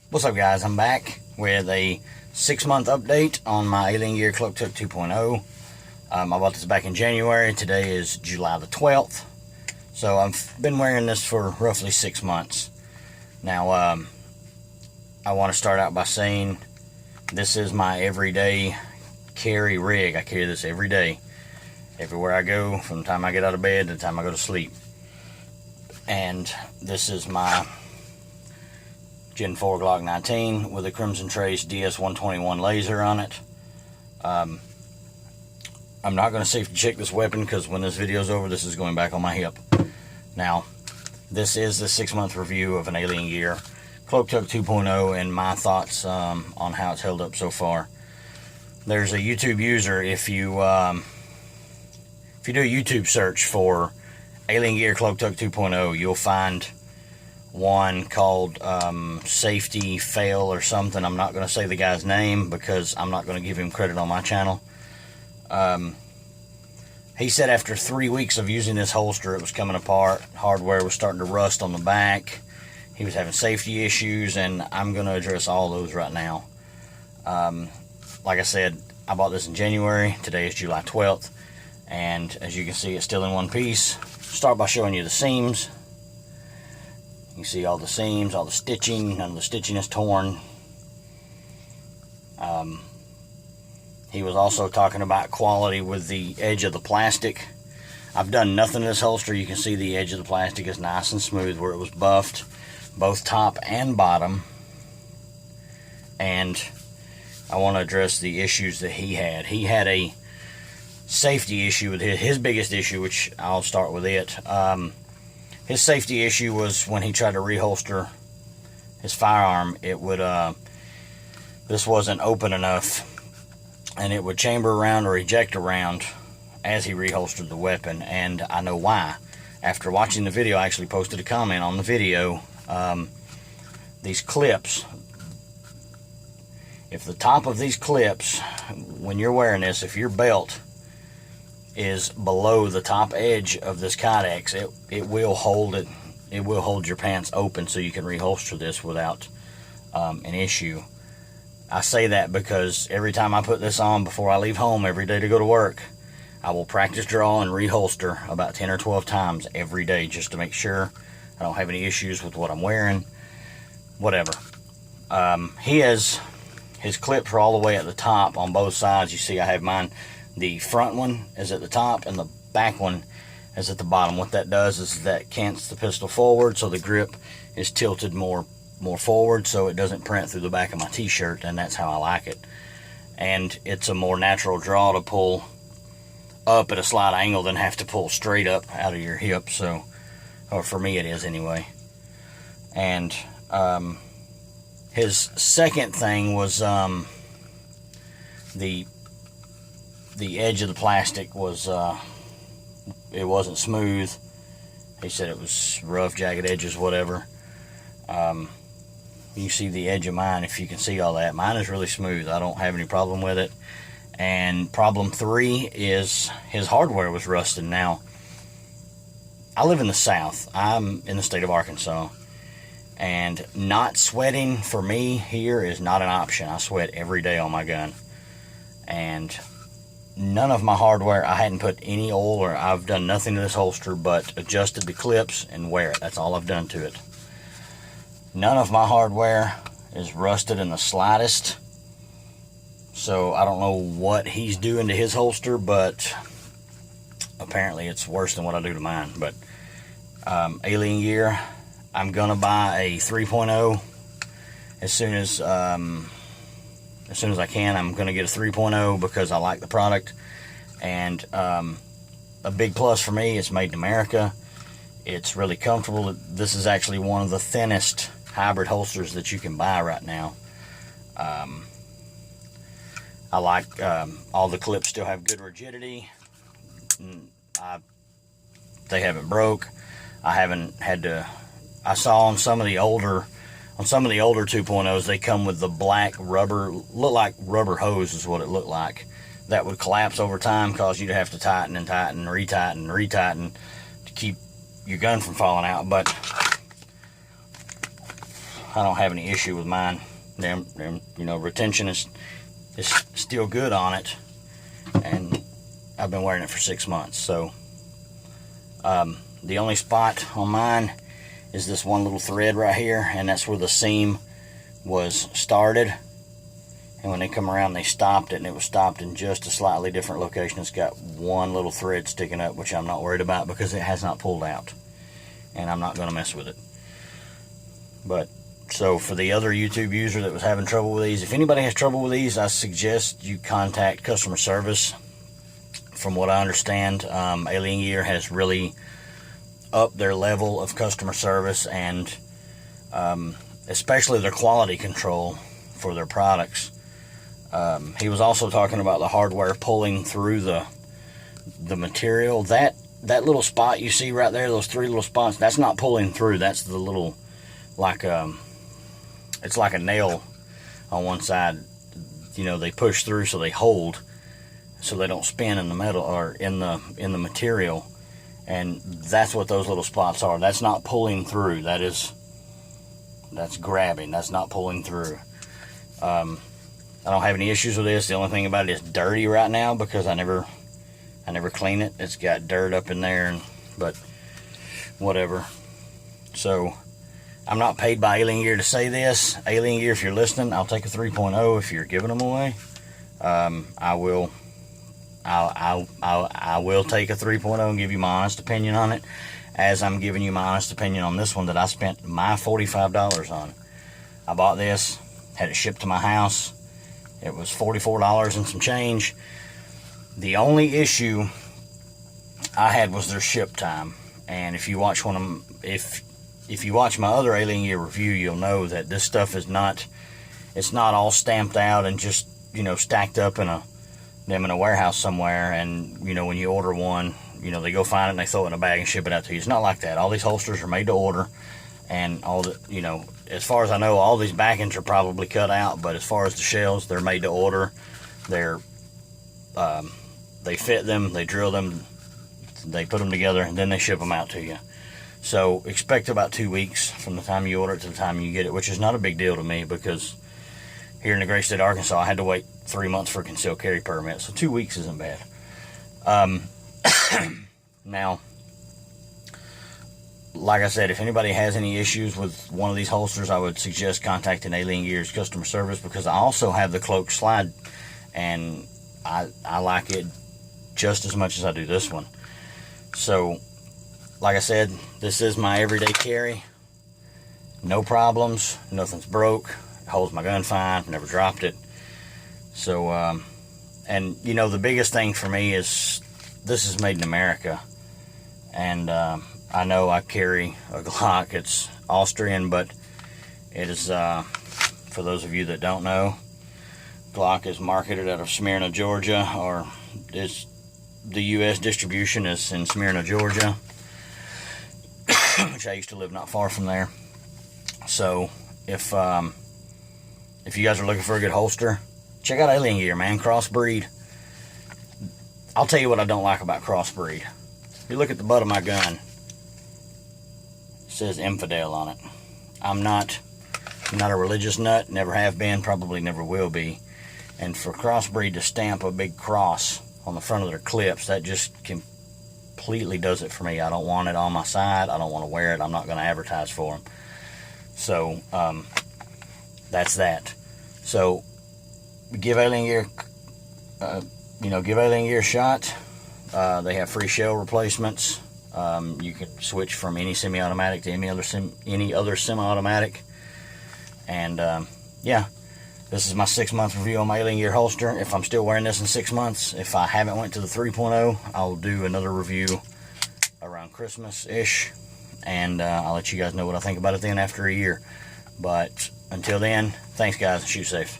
What's up, guys? I'm back with a 6-month update on my Aliengear Cloak 2.0. I bought this back in January. Today is July the 12th. So I've been wearing this for roughly 6 months. Now, I want to start out by saying this is my everyday carry rig. I carry this every day. Everywhere I go, from the time I get out of bed to the time I go to sleep. And this is my Gen 4 Glock 19 with a Crimson Trace DS-121 laser on it. I'm not going to safety check this weapon because when this video is over, this is going back on my hip. Now, this is the 6-month review of an Aliengear Cloak 2.0 and my thoughts on how it's held up so far. There's a YouTube user, if you do a YouTube search for Aliengear Cloak 2.0, you'll find one called Safety Fail or something. I'm not going to say the guy's name because I'm not going to give him credit on my channel. He said after 3 weeks of using this holster, it was coming apart. Hardware was starting to rust on the back. He was having safety issues, and I'm going to address all those right now. Like I said, I bought this in January. Today is July 12th, and as you can see, it's still in one piece. Start by showing you the seams. You can see all the seams, all the stitching. None of the stitching is torn. He was also talking about quality with the edge of the plastic. I've done nothing to this holster. You can see the edge of the plastic is nice and smooth where it was buffed, both top and bottom. And I want to address the issues that he had. He had a safety issue with his biggest issue, which I'll start with it. His safety issue was when he tried to reholster his firearm, it would, this wasn't open enough, and it would chamber around or eject around as he reholstered the weapon, and I know why. After watching the video, I actually posted a comment on the video. These clips, if the top of these clips, when you're wearing this, if your belt is below the top edge of this Kydex, it will hold it. It will hold your pants open so you can reholster this without an issue. I say that because every time I put this on before I leave home every day to go to work, I will practice draw and reholster about 10 or 12 times every day just to make sure I don't have any issues with what I'm wearing. Whatever. His clips are all the way at the top on both sides. You see I have mine. The front one is at the top and the back one is at the bottom. What that does is that cants the pistol forward so the grip is tilted more forward so it doesn't print through the back of my t-shirt, and that's how I like it. And it's a more natural draw to pull up at a slight angle than have to pull straight up out of your hip. So, or for me it is anyway. And his second thing was the edge of the plastic was, it wasn't smooth. He said it was rough, jagged edges, whatever. You see the edge of mine, if you can see all that. Mine is really smooth. I don't have any problem with it. And problem 3 is his hardware was rusted. Now, I live in the South. I'm in the state of Arkansas. And not sweating for me here is not an option. I sweat every day on my gun. And none of my hardware, I hadn't put any oil, or I've done nothing to this holster but adjusted the clips and wear it. That's all I've done to it. None of my hardware is rusted in the slightest. So I don't know what he's doing to his holster, but apparently it's worse than what I do to mine. But Aliengear, I'm gonna buy a 3.0 as soon as I can. I'm going to get a 3.0 because I like the product. And a big plus for me, it's made in America. It's really comfortable. This is actually one of the thinnest hybrid holsters that you can buy right now. I like all the clips still have good rigidity. They haven't broke. I haven't had to. I saw on some of the older 2.0s, they come with the black rubber, look like rubber hose is what it looked like. That would collapse over time, cause you to have to tighten and tighten, retighten, retighten to keep your gun from falling out. But I don't have any issue with mine. You know, retention is still good on it, and I've been wearing it for 6 months. So the only spot on mine is this one little thread right here, and that's where the seam was started. And when they come around, they stopped it, and it was stopped in just a slightly different location. It's got one little thread sticking up, which I'm not worried about because it has not pulled out, and I'm not going to mess with it. But so for the other YouTube user that was having trouble with these, if anybody has trouble with these, I suggest you contact customer service. From what I understand, Aliengear has really upped their level of customer service, and especially their quality control for their products. He was also talking about the hardware pulling through the material. That little spot you see right there, those 3 little spots, that's not pulling through. That's the little, like it's like a nail on one side. You know, they push through so they hold, so they don't spin in the metal or in the material. And that's what those little spots are. That's not pulling through. That's grabbing. That's not pulling through. I don't have any issues with this. The only thing about it is dirty right now because I never clean it. It's got dirt up in there, but whatever. So I'm not paid by Aliengear to say this. Aliengear, if you're listening, I'll take a 3.0 if you're giving them away. I will take a 3.0 and give you my honest opinion on it, as I'm giving you my honest opinion on this one that I spent my $45 on. I bought this, had it shipped to my house. It was $44 and some change. The only issue I had was their ship time. And if you watch if you watch my other Aliengear review, you'll know that this stuff is not, it's not all stamped out and just, you know, stacked up in a warehouse somewhere, and you know, when you order one, you know, they go find it and they throw it in a bag and ship it out to you. It's not like that. All these holsters are made to order, and all the, you know, as far as I know, all these backends are probably cut out, but as far as the shells, they're made to order. They're they fit them, they drill them, they put them together, and then they ship them out to you. So expect about 2 weeks from the time you order it to the time you get it, which is not a big deal to me because here in the great state of Arkansas, I had to wait 3 months for a concealed carry permit, so 2 weeks isn't bad. Now, like I said, if anybody has any issues with one of these holsters, I would suggest contacting Aliengear's customer service, because I also have the cloak slide, and I like it just as much as I do this one. So, like I said, this is my everyday carry. No problems, nothing's broke. It holds my gun fine, never dropped it. So, and you know, the biggest thing for me is this is made in America. And I know I carry a Glock. It's Austrian, but it is, for those of you that don't know, Glock is marketed out of Smyrna, Georgia, or the U.S. distribution is in Smyrna, Georgia, which I used to live not far from there. So if you guys are looking for a good holster, check out Aliengear, man. Crossbreed. I'll tell you what I don't like about crossbreed. If you look at the butt of my gun, it says infidel on it. I'm not a religious nut, never have been, probably never will be. And for crossbreed to stamp a big cross on the front of their clips, that just completely does it for me. I don't want it on my side. I don't want to wear it. I'm not going to advertise for them. So, that's that. So, give Aliengear, give Aliengear a shot. They have free shell replacements. You can switch from any semi-automatic to any other semi-automatic. And, yeah. This is my 6-month review on my Aliengear holster. If I'm still wearing this in 6 months, if I haven't went to the 3.0, I'll do another review around Christmas-ish. And I'll let you guys know what I think about it then after a year. But until then, thanks guys, and shoot safe.